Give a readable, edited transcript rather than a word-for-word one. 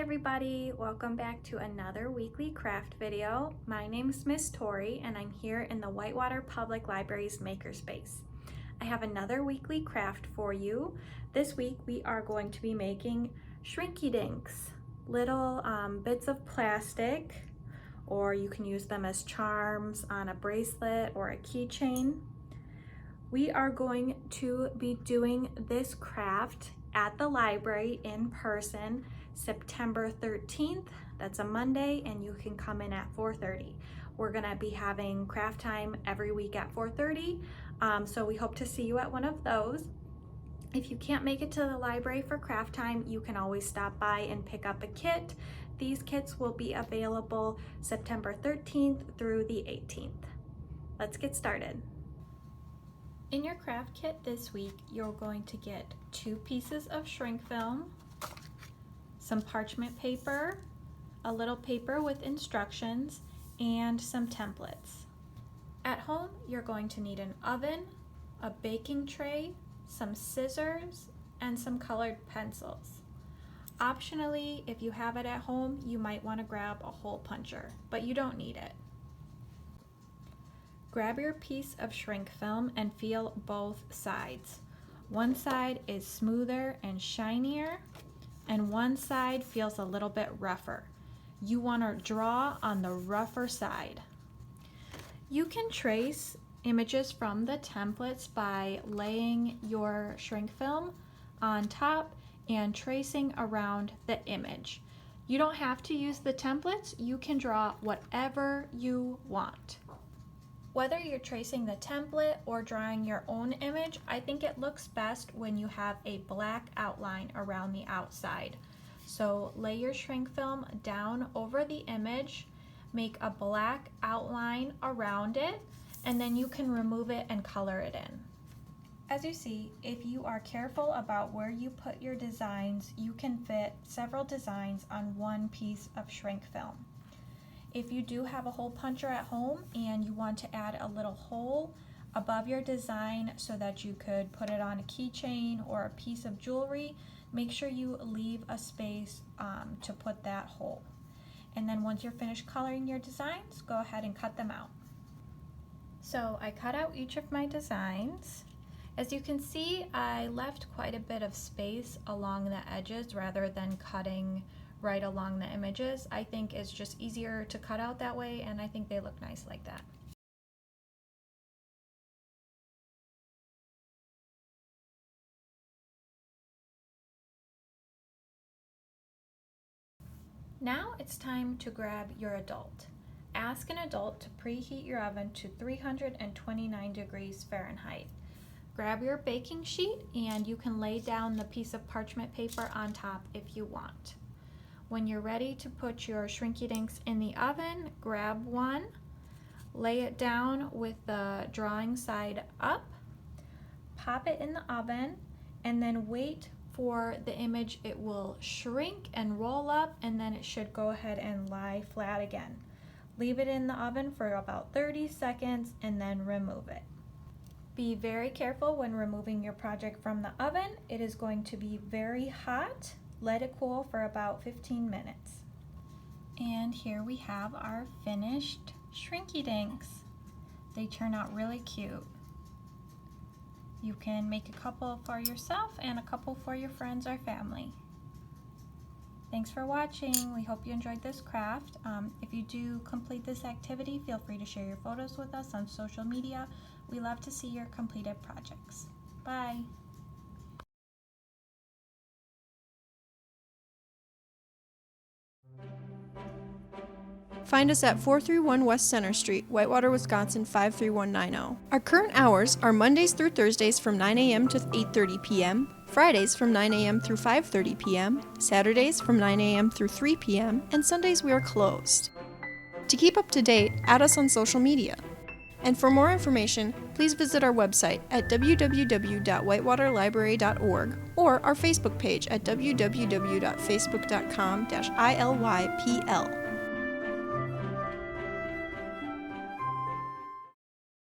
everybody, welcome back to another weekly craft video. My name's Miss Tori and I'm here in the Whitewater Public Library's Makerspace. I have another weekly craft for you. This week we are going to be making Shrinky Dinks, little bits of plastic, or you can use them as charms on a bracelet or a keychain. We are going to be doing this craft at the library in person September 13th. That's a Monday, and you can come in at 4:30. We're gonna be having craft time every week at 4:30, so we hope to see you at one of those. If you can't make it to the library for craft time, you can always stop by and pick up a kit. These kits will be available September 13th through the 18th. Let's get started. In your craft kit this week, you're going to get 2 pieces of shrink film, some parchment paper, a little paper with instructions, and some templates. At home, you're going to need an oven, a baking tray, some scissors, and some colored pencils. Optionally, if you have it at home, you might want to grab a hole puncher, but you don't need it. Grab your piece of shrink film and feel both sides. One side is smoother and shinier, and one side feels a little bit rougher. You want to draw on the rougher side. You can trace images from the templates by laying your shrink film on top and tracing around the image. You don't have to use the templates. You can draw whatever you want. Whether you're tracing the template or drawing your own image, I think it looks best when you have a black outline around the outside. So lay your shrink film down over the image, make a black outline around it, and then you can remove it and color it in. As you see, if you are careful about where you put your designs, you can fit several designs on one piece of shrink film. If you do have a hole puncher at home and you want to add a little hole above your design so that you could put it on a keychain or a piece of jewelry, make sure you leave a space to put that hole. And then once you're finished coloring your designs, go ahead and cut them out. So I cut out each of my designs. As you can see, I left quite a bit of space along the edges rather than cutting right along the images. I think it's just easier to cut out that way, and I think they look nice like that. Now it's time to grab your adult. Ask an adult to preheat your oven to 329 degrees Fahrenheit. Grab your baking sheet and you can lay down the piece of parchment paper on top if you want. When you're ready to put your Shrinky Dinks in the oven, grab one, lay it down with the drawing side up, pop it in the oven, and then wait for the image. It will shrink and roll up, and then it should go ahead and lie flat again. Leave it in the oven for about 30 seconds and then remove it. Be very careful when removing your project from the oven. It is going to be very hot. Let it cool for about 15 minutes. And here we have our finished Shrinky Dinks. They turn out really cute. You can make a couple for yourself and a couple for your friends or family. Thanks for watching. We hope you enjoyed this craft. If you do complete this activity, feel free to share your photos with us on social media. We love to see your completed projects. Bye. Find us at 431 West Center Street, Whitewater, Wisconsin 53190. Our current hours are Mondays through Thursdays from 9 a.m. to 8:30 p.m., Fridays from 9 a.m. through 5:30 p.m., Saturdays from 9 a.m. through 3 p.m., and Sundays we are closed. To keep up to date, add us on social media. And for more information, please visit our website at www.whitewaterlibrary.org or our Facebook page at www.facebook.com/ILYPL.